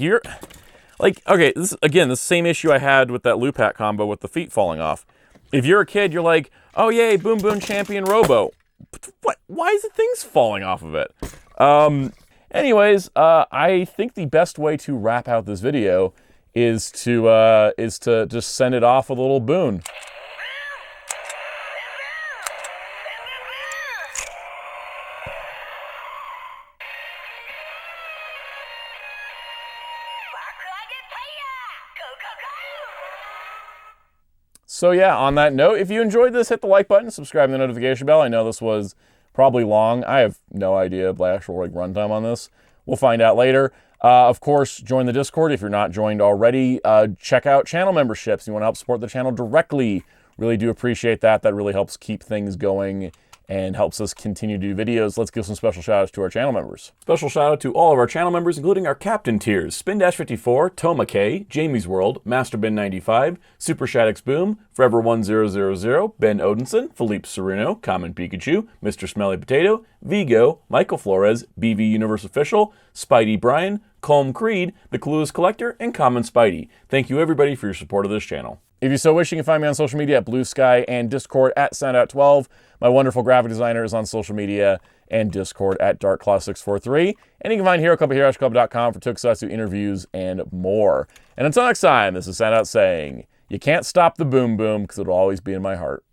okay, this is, again, the same issue I had with that loop hat combo with the feet falling off. If you're a kid, you're like, oh yay, Boom Boom Champion Robo. What? Why is the things falling off of it? Anyways, I think the best way to wrap out this video is to just send it off with a little boon. So yeah, on that note, if you enjoyed this, hit the like button, subscribe to the notification bell. I know this was probably long. I have no idea the actual runtime on this. We'll find out later. Of course, join the Discord if you're not joined already. Check out channel memberships. You want to help support the channel directly. Really do appreciate that. That really helps keep things going and helps us continue to do videos. Let's give some special shout outs to our channel members. Special shout out to all of our channel members, including our captain tiers: Spin-54, Toma K, Jamie's World, MasterBin95, Super Shaddix Boom, Forever1000, Ben Odinson, Philippe Serino, Common Pikachu, Mr. Smelly Potato, Vigo, Michael Flores, BV Universe Official, Spidey Brian, Colm Creed, The Clueless Collector, and Common Spidey. Thank you everybody for your support of this channel. If you so wish, you can find me on social media at Blue Sky and Discord at Soundout12. My wonderful graphic designer is on social media and Discord at DarkClaw643. And you can find HeroClub@HeroClub.com for tokusatsu interviews and more. And until next time, this is Soundout saying, you can't stop the boom boom because it'll always be in my heart.